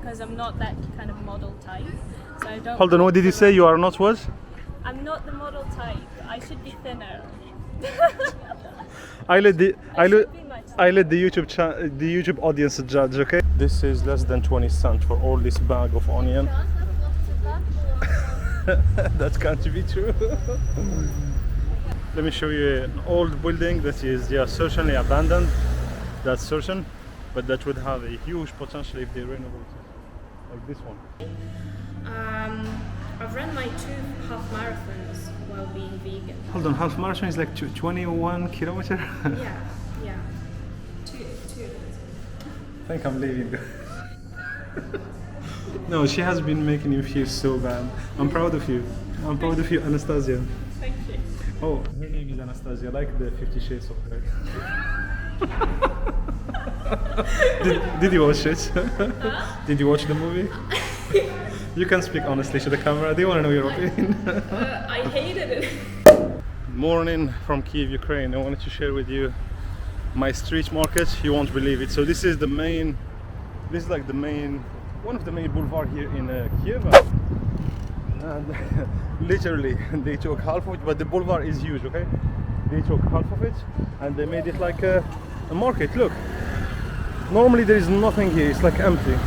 because I'm not that kind of model type. So I don't. Hold on, what did you say? You are not what? I'm not the model type. I should be thinner. I let the should be YouTube audience judge, okay? This is less than 20 cents for all this bag of onion. That can't be true. Let me show you an old building that is certainly abandoned. That's certain, but that would have a huge potential if they renovate it, like this one. I've run my 2 half marathons while being vegan. Hold on, half marathon is like 21 kilometers? Yeah. Two. I think I'm leaving. No, she has been making you feel so bad. I'm proud of you. I'm proud of you, Anastasia. Thank you. Oh, her name is Anastasia, like the 50 Shades of Grey. Did you watch it? Huh? Did you watch the movie? You can speak honestly to the camera. They want to know your opinion. I hated it. Morning from Kyiv, Ukraine. I wanted to share with you my street market. You won't believe it. So this is like one of the main boulevard here in Kiev. And literally they took half of it, but the boulevard is huge, okay? They took half of it and they made it like a market. Look, normally there is nothing here, it's like empty,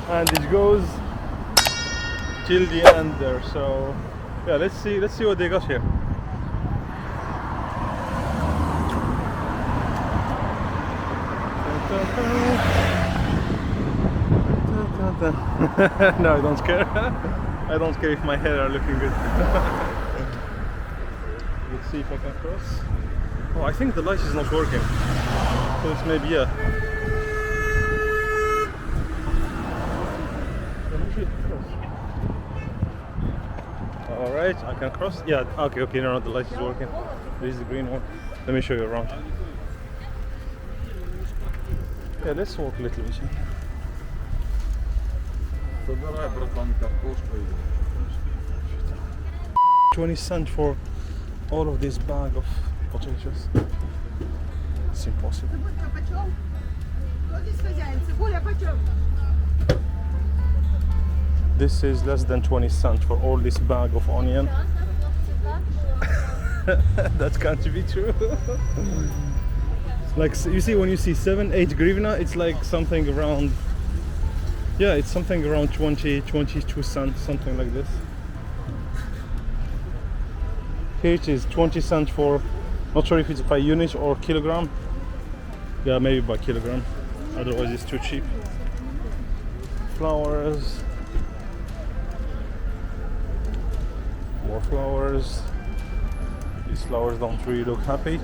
and it goes till the end there. So yeah, let's see what they got here. No, I don't care. I don't care if my hair are looking good. Let's see if I can cross. Oh, I think the light is not working. So it's maybe, yeah. Alright, I can cross. Yeah, okay, no, the light is working. This is the green one. Let me show you around. Yeah, let's walk a little bit. 20 cents for all of this bag of potatoes. It's impossible. This is less than 20 cents for all this bag of onion. That can't be true. Like, you see, when you see 7-8 grivna, it's like something around, yeah, it's something around 22 cents, something like this. Here it is, 20 cents for, not sure if it's by unit or kilogram. Yeah, maybe by kilogram, otherwise it's too cheap. Flowers, more flowers. These flowers don't really look happy.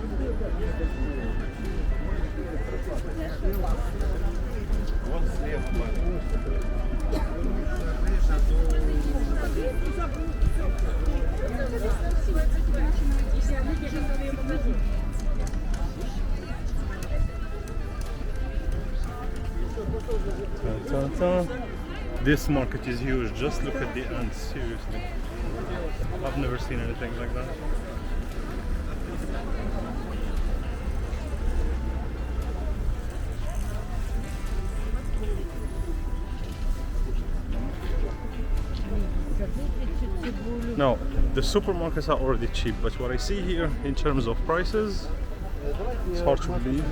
This market is huge. Just look at the ants, seriously. I've never seen anything like that. Now, the supermarkets are already cheap, but what I see here in terms of prices, it's hard to believe.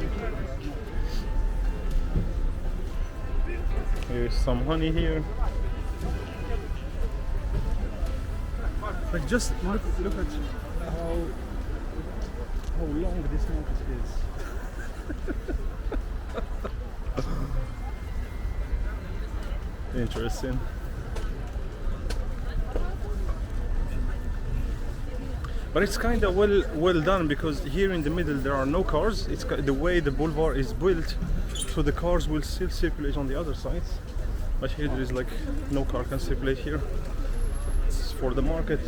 Here's some honey here. Like, just look at how long this market is. Interesting. But it's kind of well done, because here in the middle there are no cars. It's the way the boulevard is built, so the cars will still circulate on the other sides. But here there is like no car can circulate here. It's for the market.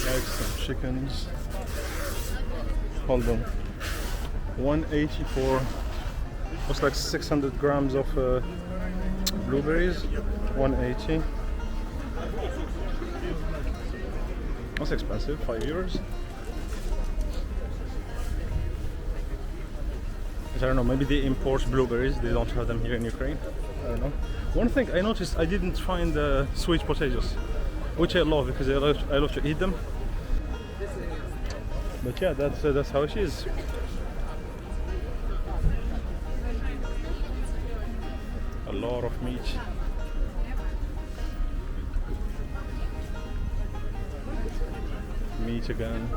Eggs, some chickens. Hold on. 180 for was like 600 grams of blueberries, 180. That's expensive, €5. I don't know, maybe they import blueberries, they don't have them here in Ukraine. I don't know. One thing I noticed, I didn't find sweet potatoes, which I love because I love to eat them. But yeah, that's how it is. A lot of meat. Meat again.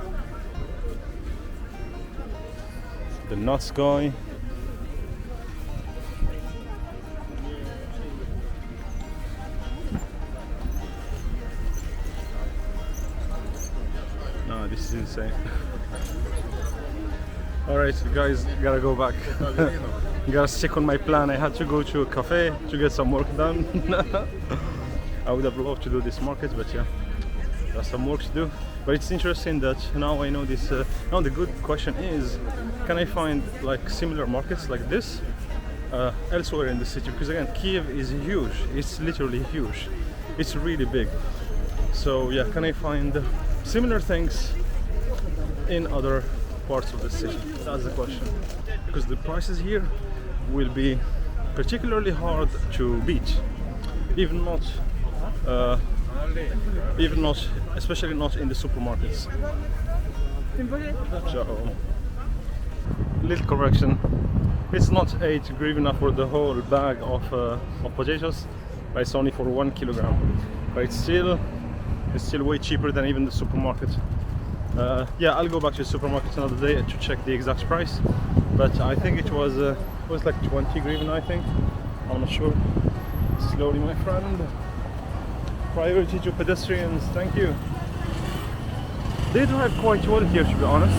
The nuts guy. No, this is insane. Alright guys, gotta go back. Gotta stick on my plan. I had to go to a cafe to get some work done. I would have loved to do this market, but yeah, there's some work to do. But it's interesting that now I know this. Now the good question is, can I find like similar markets like this elsewhere in the city? Because again, Kiev is huge. It's literally huge. It's really big. So yeah, can I find similar things in other parts of the city? That's the question. Because the prices here will be particularly hard to beat. Even not, especially not in the supermarkets. So, little correction. It's not 8 hryvnia for the whole bag of potatoes, but it's only for 1 kilogram. But it's still way cheaper than even the supermarket. Yeah, I'll go back to the supermarket another day to check the exact price, but I think it was like 20 hryvnia, I think. I'm not sure. Slowly, my friend. Priority to pedestrians, thank you. They drive quite well here, to be honest.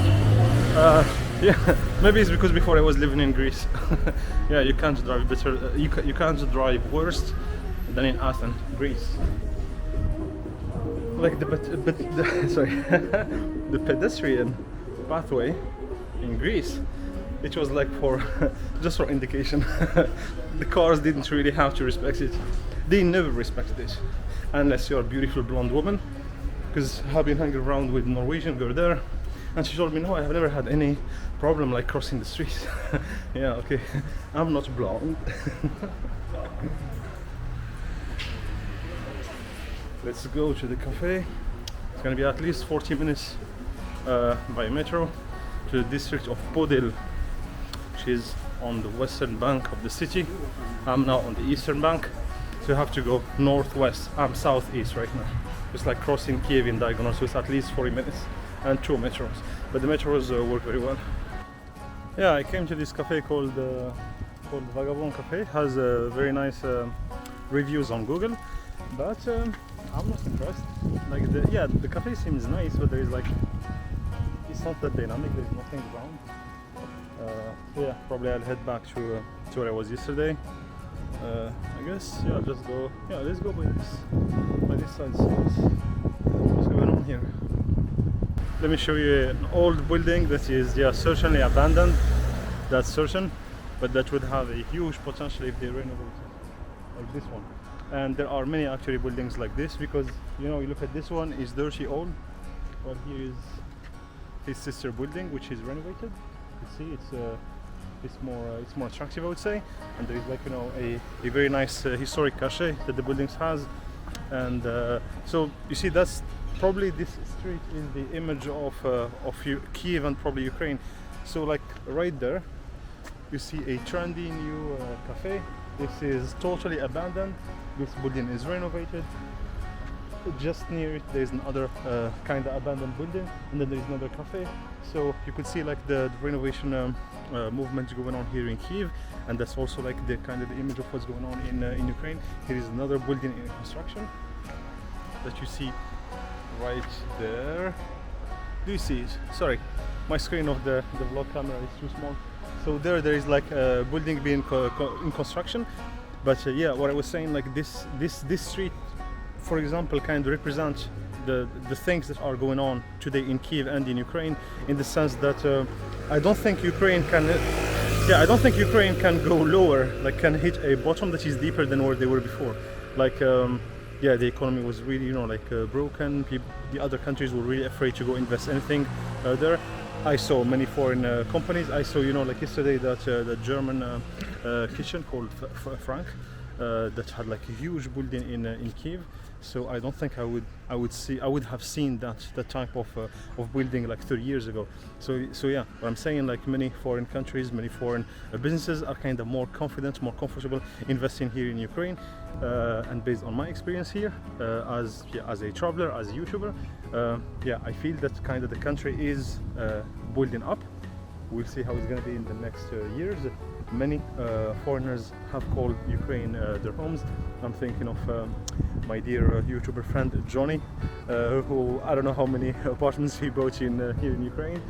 Yeah, maybe it's because before I was living in Greece. Yeah, you can't drive better. You can't drive worse than in Athens, Greece. Like sorry, the pedestrian pathway in Greece, it was like for just for indication. The cars didn't really have to respect it. They never respected it, unless you're a beautiful blonde woman. Because I've been hanging around with Norwegian girl there, and she told me, no, I have never had any problem like crossing the street. Yeah, okay, I'm not blonde. Let's go to the cafe. It's gonna be at least 40 minutes by metro to the district of Podil, which is on the western bank of the city. I'm now on the eastern bank, so you have to go northwest. I'm southeast right now. It's like crossing Kiev in diagonal, so it's at least 40 minutes and 2 metros. But the metros work very well. Yeah, I came to this cafe called Vagabond Cafe. It has very nice reviews on Google, but I'm not impressed. Like the cafe seems nice, but there is like, it's not that dynamic. There's nothing around. So yeah, probably I'll head back to where I was yesterday. I guess yeah, just go. Yeah, let's go by this side. See what's going on here. Let me show you an old building that is certainly abandoned. That's certain, but that would have a huge potential if they renovate it, like this one. And there are many actually buildings like this, because you know, you look at this one, is dirty old, but here is his sister building, which is renovated. You see, it's more attractive, I would say, and there is like, you know, a very nice historic cachet that the buildings has. And so you see, that's probably, this street is the image of Kiev and probably Ukraine. So like right there you see a trendy new cafe. This is totally abandoned. This building is renovated. Just near it there is another kind of abandoned building, and then there is another cafe. So you could see like the renovation movement going on here in Kiev, and that's also like the kind of the image of what's going on in Ukraine. Here is another building in construction that you see right there. Do you see it? Sorry, my screen of the vlog camera is too small. So there is like a building being in construction. But yeah, what I was saying, like this street, for example, kind of represents the things that are going on today in Kiev and in Ukraine, in the sense that I don't think Ukraine can yeah, I don't think Ukraine can go lower, like can hit a bottom that is deeper than where they were before. Like, yeah, the economy was really, you know, like broken. The other countries were really afraid to go invest anything there. I saw many foreign companies. I saw, you know, like yesterday that the German kitchen called Frank that had like a huge building in Kiev. So I don't think I would have seen that type of building like 30 years ago. So yeah, what I'm saying, like many foreign countries, many foreign businesses are kind of more confident, more comfortable investing here in Ukraine. And based on my experience here, as a traveler, as a YouTuber, yeah, I feel that kind of the country is building up. We'll see how it's going to be in the next years. Many foreigners have called Ukraine their homes. I'm thinking of my dear YouTuber friend Johnny, who I don't know how many apartments he bought in here in Ukraine.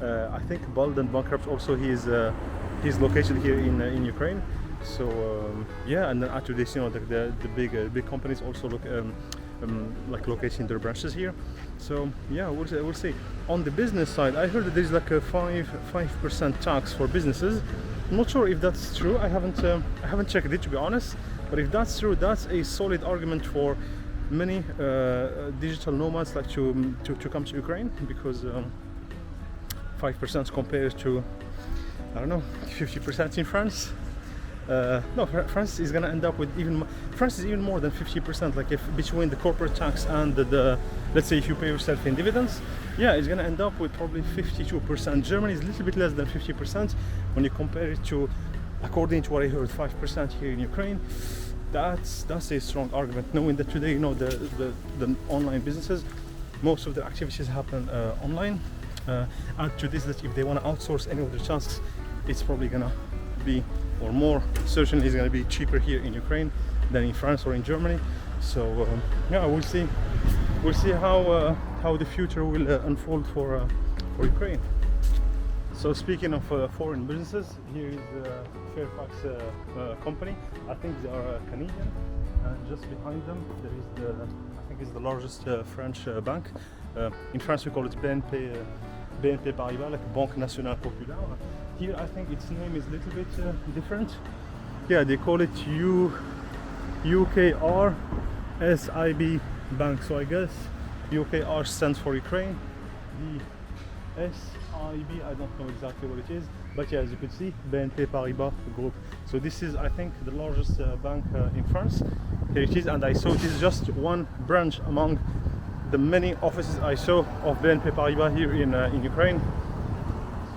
I think bald and bankrupt also he's located here in Ukraine. So yeah, and then after this, you know, the big companies also look like locating their branches here. So yeah, we'll see. On the business side, I heard that there's like a 5% tax for businesses. I'm not sure if that's true. I haven't checked it, to be honest. But if that's true, that's a solid argument for many digital nomads like to come to Ukraine, because 5% compared to, I don't know, 50% in France. No, France is gonna end up with France is even more than 50%. Like if between the corporate tax and the let's say if you pay yourself in dividends, yeah, it's gonna end up with probably 52%. Germany is a little bit less than 50% when you compare it to, according to what I heard, 5% here in Ukraine. That's a strong argument, knowing that today, you know, the online businesses, most of their activities happen online. Add to this that if they want to outsource any of their tasks, it's probably gonna be, or more certainly is going to be cheaper here in Ukraine than in France or in Germany. So yeah, we'll see how the future will unfold for Ukraine. So speaking of foreign businesses, here is Fairfax company. I think they are Canadian, and just behind them there is I think it's the largest French bank. In France we call it BNP Paribas, like Banque Nationale Populaire. Here I think its name is a little bit different. Yeah, they call it UKR SIB Bank. So I guess UKR stands for Ukraine. The SIB, I don't know exactly what it is, but yeah, as you can see, BNP Paribas Group. So this is, I think, the largest bank in France. Here it is, and I saw it is just one branch among the many offices I saw of BNP Paribas here in Ukraine.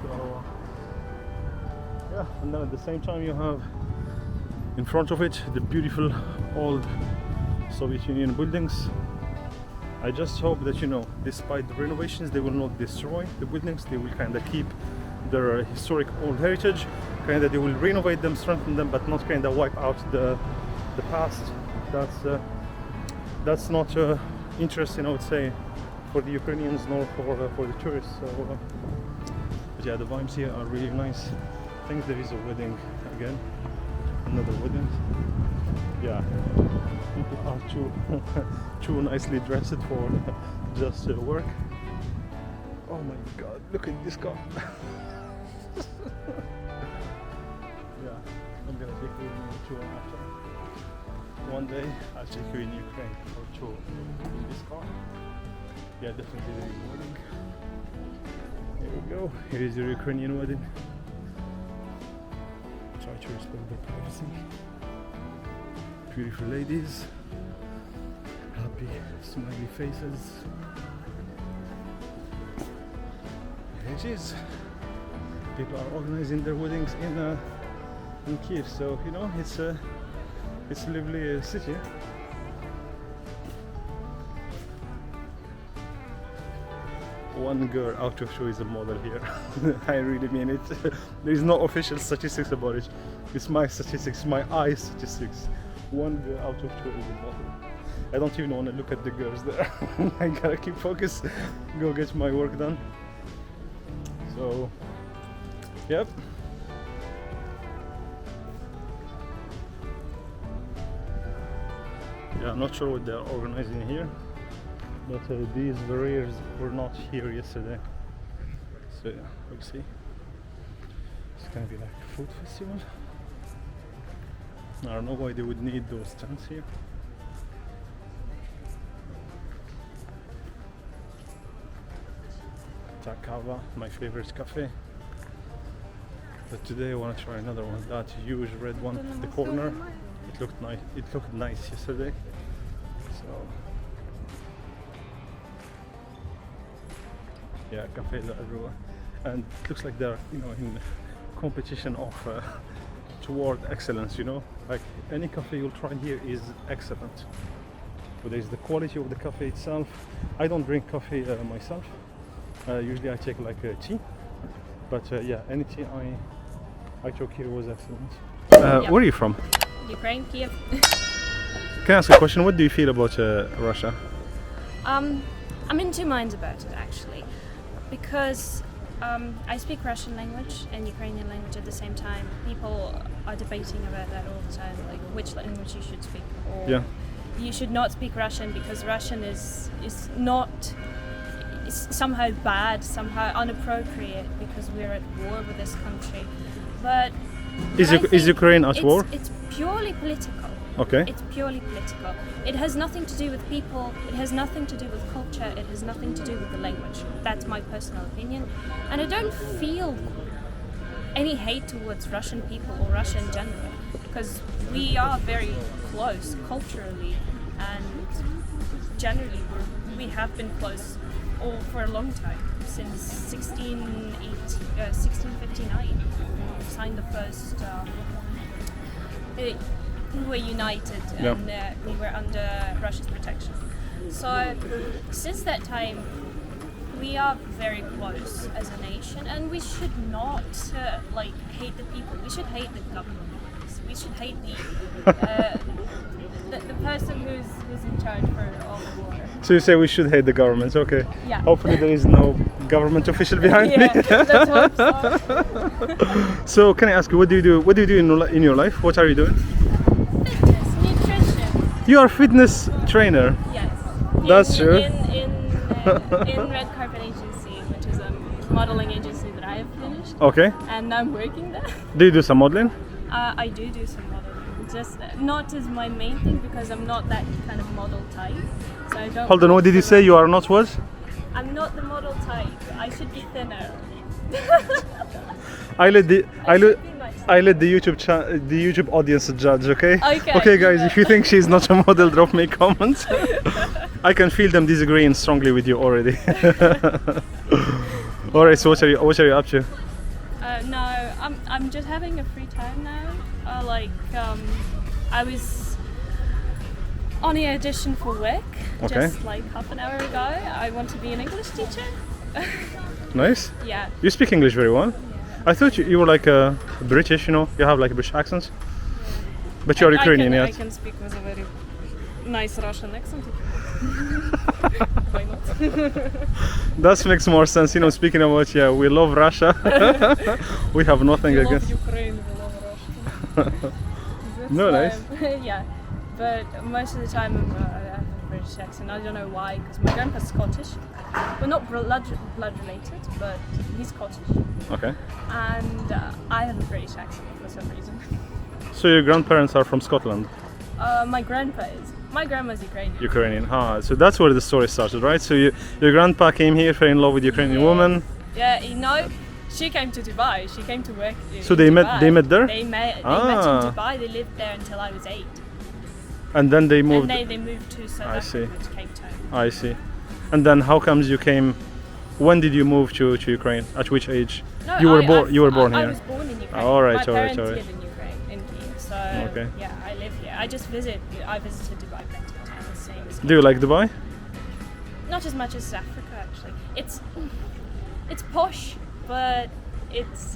So yeah, and then at the same time you have in front of it the beautiful old Soviet Union buildings. I just hope that, you know, despite the renovations, they will not destroy the buildings. They will kind of keep their historic old heritage. Kind of they will renovate them, strengthen them, but not kind of wipe out the past. That's not interesting, I would say, for the Ukrainians nor for the tourists. So but yeah, the vibes here are really nice. I think there is a wedding again, another wedding. Yeah, people are too nicely dressed for just work. Oh my god, look at this car. Yeah, I'm gonna take you in a tour after. One day I'll take you in Ukraine for a tour in this car. Yeah, definitely there is a wedding. Here we go. Here is your Ukrainian wedding. Try to respect their privacy. Beautiful ladies, happy, smiley faces. Here it is. People are organizing their weddings in Kiev, so you know it's a lively city. One girl out of two is a model here. I really mean it. There is no official statistics about it. It's my statistics, my eye statistics. One girl out of two is a model. I don't even want to look at the girls there. I gotta keep focused, go get my work done. So, yep. Yeah, I'm not sure what they're organizing here, but these barriers were not here yesterday. So yeah, we'll see. Let's gonna be like a food festival. I don't know why they would need those stands here. Kava, my favorite cafe. But today I want to try another one. That huge red one in the corner. It looked nice. It looked nice yesterday. So yeah, cafes are everywhere, and it looks like they're in competition of toward excellence. Like any cafe you'll try here is excellent. But there's the quality of the cafe itself. I don't drink coffee myself. Usually I take like tea, but yeah, any tea I took here was excellent. Yeah. Where are you from? Ukraine, Kiev. Can I ask a question? What do you feel about Russia? I'm in two minds about it actually, because I speak Russian language and Ukrainian language at the same time. People are debating about that all the time, like which language you should speak, or Yeah. you should not speak Russian because Russian is not. It's somehow bad, somehow inappropriate because we're at war with this country. But Is Ukraine at war? It's purely political. Okay. It's purely political. It has nothing to do with people. It has nothing to do with culture. It has nothing to do with the language. That's my personal opinion. And I don't feel any hate towards Russian people or Russia in general, because we are very close culturally, and generally we have been close for a long time, since 1659. We signed the first. We were united and we were under Russia's protection. So since that time, we are very close as a nation, and we should not hate the people. We should hate the government. We should hate the person who's in charge for all the war. So you say we should hate the government? Okay. Yeah. Hopefully there is no government official behind me. Let's hope so. So can I ask you, what do you do? What do you do in your life? What are you doing? Fitness, nutrition. You are a fitness trainer. Yes. That's true. In Red Carpet Agency, which is a modeling agency that I have finished, Okay. and I'm working there. Do you do some modeling? I do some modeling, just not as my main thing because I'm not that kind of model type. So I don't. Hold on. What did you say? You are not what? I'm not the model type. I should be thinner. I let the Should be much YouTube audience judge. Okay. Okay. Okay, guys. If you think she's not a model, drop me a comment. I can feel them disagreeing strongly with you already. All right. So what are you up to? No, I'm just having a free time now. I was on the audition for work just like half an hour ago. I want to be an English teacher. Nice. Yeah. You speak English very well. I thought you were like British. You have like British accents. But you're Ukrainian, I yes? can speak with a very nice Russian accent. Why not? That makes more sense. Speaking about we love Russia. We have nothing We against. love Ukraine, we love Russia. No, nice. Yeah, but most of the time I have a British accent. I don't know why, because my grandpa's Scottish. We're not blood related, but he's Scottish. Okay. And I have a British accent for some reason. So your grandparents are from Scotland? My grandpa is. My grandma's Ukrainian. Ukrainian. So that's where the story started, right? So your grandpa came here, fell in love with Ukrainian woman. Yeah, she came to Dubai. She came to work. So they met. Dubai. They met there. They met in Dubai. They lived there until I was 8. And then they moved. And they moved to South Africa, to Cape Town. I see. And then how comes you came? When did you move to Ukraine? At which age? No, You were born here. I was born in Ukraine. All right, My all right, parents all right. live in Ukraine, in Kiev. So yeah, I live here. I visited Dubai plenty of times. The same as Do you like Dubai? not as much as Africa actually. It's posh, but it's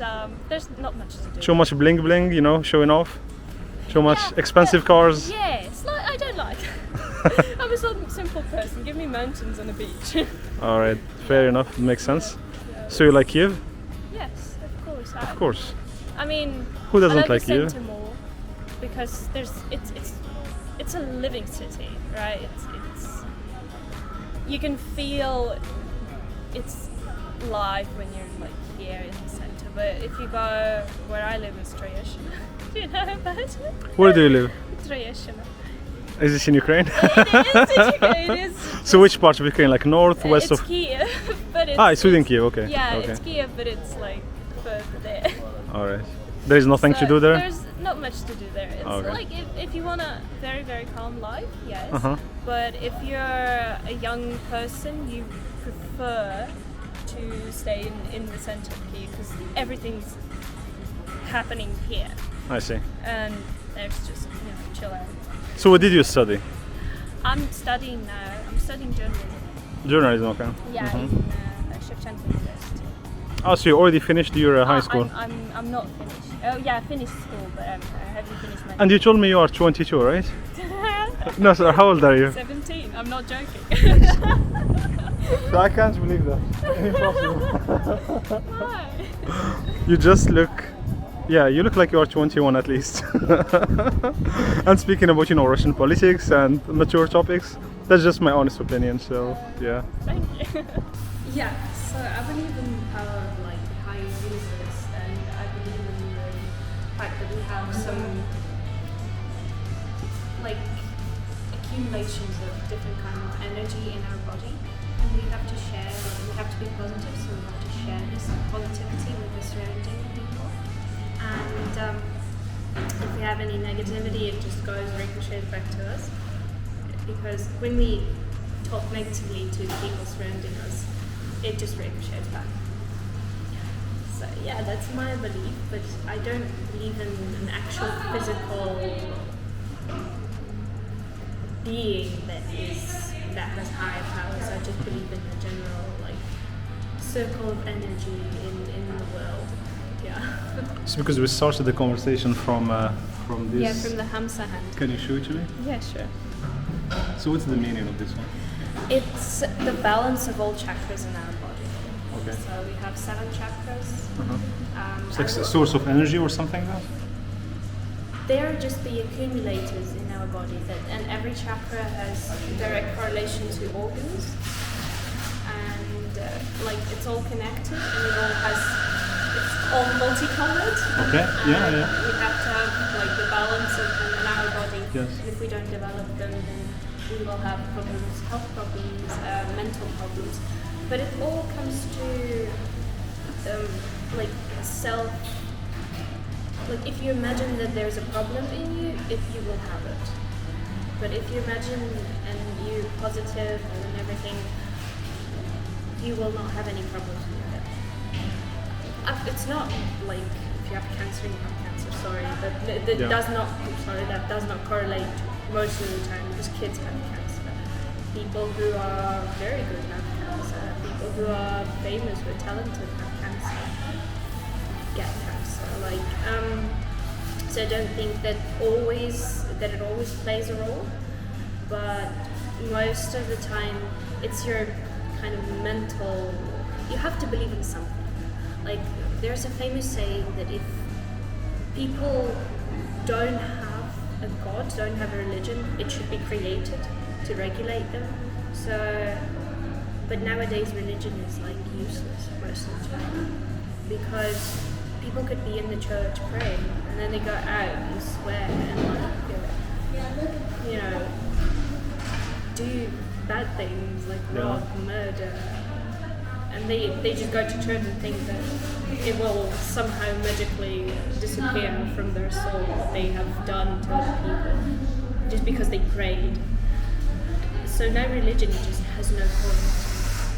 there's not much to do. So much bling bling, showing off. So much expensive cars. Yes, I don't like. I'm a simple person. Give me mountains and a beach. All right, fair enough. Makes sense. So you like Kiev? Yes, of course. Of course. I mean, Who doesn't I love like the Kiev? center more because it's a living city, right? It's you can feel it's live when you're here in the center, but if you go where I live, it's Troyeshina. Do you know about it? Where do you live? Troyeshina. Is this in Ukraine? It is. So which part of Ukraine? Like north, west It's of? Kiev, but it's... It's within Kiev, okay. Yeah, okay. it's Kiev, but it's like further there. Alright. There is nothing to do there? There's not much to do there. It's Okay. like if you want a very, very calm life, yes. Uh-huh. But if you're a young person, you prefer to stay in the center of Kyiv because everything's happening here. I see. And there's just, chill out. So what did you study? I'm studying now. I'm studying journalism. Journalism, okay. Yeah, in Shevchenko University. Oh, so you already finished your high school? I'm not finished. Oh yeah, I finished school, but I haven't finished my... And you told me you are 22, right? No, sir, how old are you? 17, I'm not joking. I can't believe that. Impossible. Why? You just look... Yeah, you look like you are 21 at least. And speaking about, Russian politics and mature topics, that's just my honest opinion, so yeah. Thank you. Yeah, so I believe in the power of the higher universe, and I believe in the fact that we have some accumulations of different kind of energy in our body, and we have to share, we have to be positive, so we have to share this positivity with the surrounding people. And if we have any negativity, it just goes ricochets back to us, because when we talk negatively to the people surrounding us, it just ricochets back. So yeah, that's my belief, but I don't believe in an actual physical being that has higher powers. I just believe in the general circle of energy in the world. Yeah. It's because we started the conversation from this. Yeah, from the Hamsa hand. Can you show it to me? Yeah, sure. So what's the meaning of this one? It's the balance of all chakras in our body. Okay. So we have 7 chakras. It's like a source of energy or something like that? They're just the accumulators in our body, and every chakra has direct correlation to organs, and it's all connected, and it's all multicolored. Okay. Yeah. We have to have the balance in our body. Yes. And if we don't develop them, then we will have problems, health problems, mental problems. But it all comes to self. If you imagine that there's a problem in you, you will have it. But if you imagine and you're positive and everything, you will not have any problems with it. It's not if you have cancer, you have cancer. Sorry, but that does not correlate most of the time, because kids have cancer. People who are very good have cancer. People who are famous or talented have cancer. Get cancer. So I don't think that it always plays a role, but most of the time it's your kind of mental. You have to believe in something. There's a famous saying that if people don't have a god, don't have a religion, it should be created to regulate them. But nowadays religion is useless most of the time, because people could be in the church praying, and then they go out and swear and do bad things like rob, murder, and they just go to church and think that it will somehow magically disappear from their soul what they have done to other people just because they prayed. So now religion just has no point.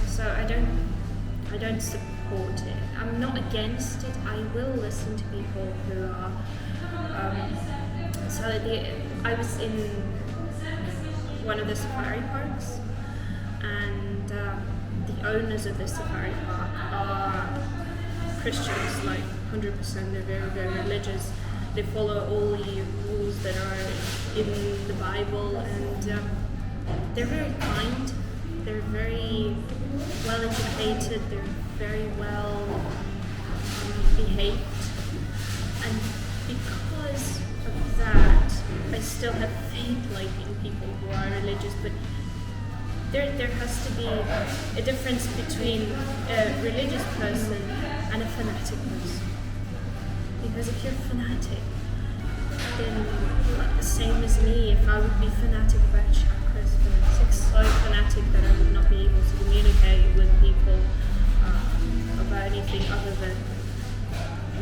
So I don't support it. I'm not against it. I will listen to people who are. I was in one of the safari parks, and the owners of the safari park are Christians, 100%. They're very, very religious. They follow all the rules that are in the Bible, and they're very kind. They're very well educated. They're very well behaved, and because of that, I still have faith in people who are religious. But there has to be a difference between a religious person and a fanatic person. Because if you're fanatic, then like the same as me, if I would be fanatic about chakras, fanatics, so fanatic that I would not be able to communicate with people about anything other than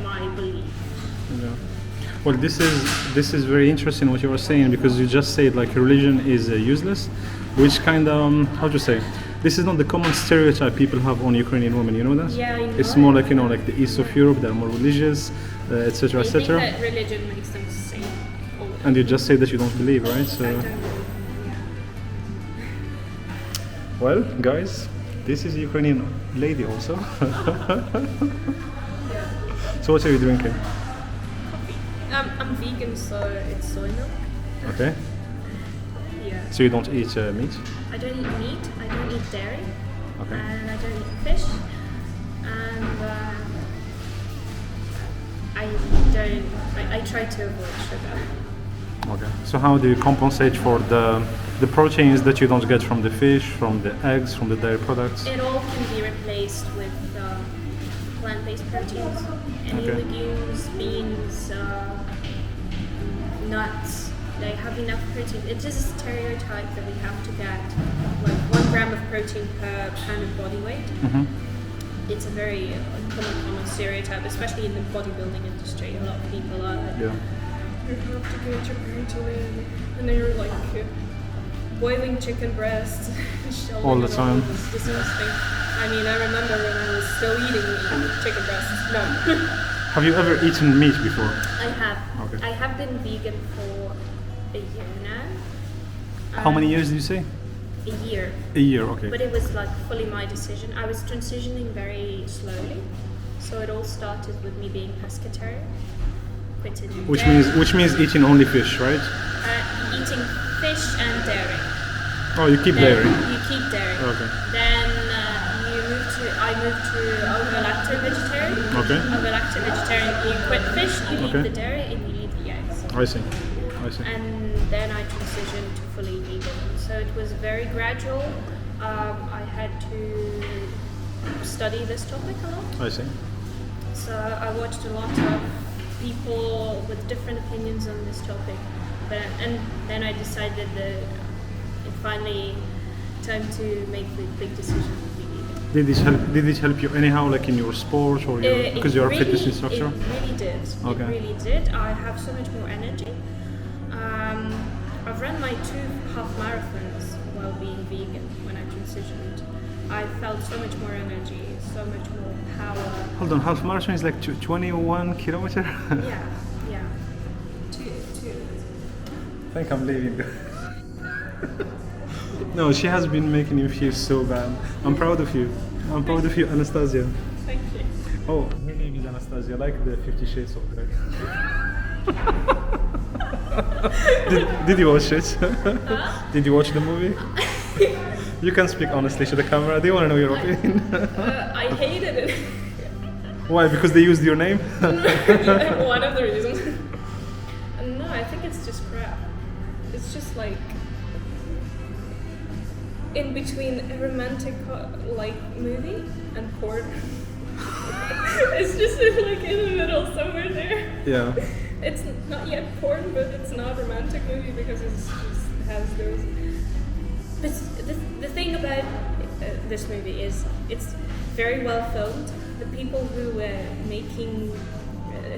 my belief. Yeah. Well, this is very interesting what you were saying, because you just said like religion is useless, which kind of how to say, this is not the common stereotype people have on Ukrainian women. You know that? Yeah, I know. It's more like, you know, like the east of Europe, they're more religious, etc., I think etc. that religion makes them sane. And you just say that you don't believe, right? So, I don't believe. Yeah. well, guys, this is a Ukrainian lady also. So what are you drinking? I'm vegan, so it's soy milk. Okay. Yeah. So you don't eat meat? I don't eat meat, I don't eat dairy, Okay. and I don't eat fish, and I try to avoid sugar. Okay. So how do you compensate for the proteins that you don't get from the fish, from the eggs, from the dairy products? It all can be replaced with plant-based proteins, any Okay. legumes, beans, nuts. They have enough protein. It's just a stereotype that we have to get like 1 gram of protein per pound of body weight. Mm-hmm. It's a very common stereotype, especially in the bodybuilding industry. A lot of people are like, Yeah. you have to get your protein, and then you're like boiling chicken breasts, shelling All the it time. It's disgusting. I mean, I remember when I was still eating chicken breasts. No. Have you ever eaten meat before? I have. Okay. I have been vegan for a year now. How many years did you say? A year. A year, okay. But it was like fully my decision. I was transitioning very slowly. So it all started with me being pescatarian. Quitting Which means eating only fish, right? eating fish and dairy. Oh, you keep Then dairy. You keep dairy. Okay. Then I moved to ovo-lacto-vegetarian. Okay. Ovo-lacto-vegetarian, you quit fish, you Okay. eat the dairy, and you eat the eggs. I see. I see. And then I transitioned to fully vegan. So it was very gradual. I had to study this topic a lot. I see. So I watched a lot of people with different opinions on this topic. And then I decided that it finally time to make the big decision to be vegan. Did it help you anyhow, like in your sport or your, because you're a fitness instructor? It really did. Okay. It really did. I have so much more energy. I've run my 2 half marathons while being vegan when I transitioned. I felt so much more energy, so much more power. Hold on, half marathon is like 21 kilometer? Yeah. Two. I think I'm leaving. No, she has been making you feel so bad. I'm proud of you. I'm proud of you, Anastasia. Thank you. Oh, her name is Anastasia, like the 50 Shades of Grey. did you watch it? Did you watch the movie? You can speak honestly to the camera. They want to know your opinion. I hated it. Why? Because they used your name? One of the reasons. No, I think it's just crap. It's just like in between a romantic like movie and porn. It's just like in the middle somewhere there. Yeah. It's not yet porn, but it's not a romantic movie because it just has those. But the thing about this movie is it's very well filmed. The people who were making,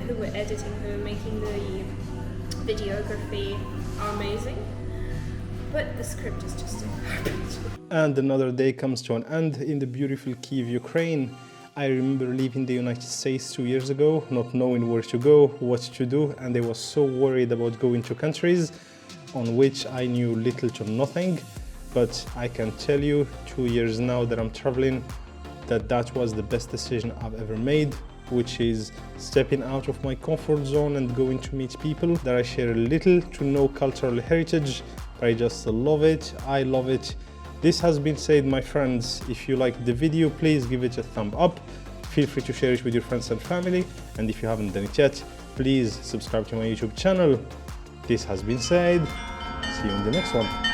who were editing, who were making the videography are amazing. But the script is just garbage. And another day comes to an end in the beautiful Kyiv, Ukraine. I remember leaving the United States 2 years ago, not knowing where to go, what to do, and I was so worried about going to countries on which I knew little to nothing. But I can tell you, 2 years now that I'm traveling, that was the best decision I've ever made, which is stepping out of my comfort zone and going to meet people that I share little to no cultural heritage. I just love it. I love it. This has been said, my friends. If you liked the video, please give it a thumb up. Feel free to share it with your friends and family. And if you haven't done it yet, please subscribe to my YouTube channel. This has been said. See you in the next one.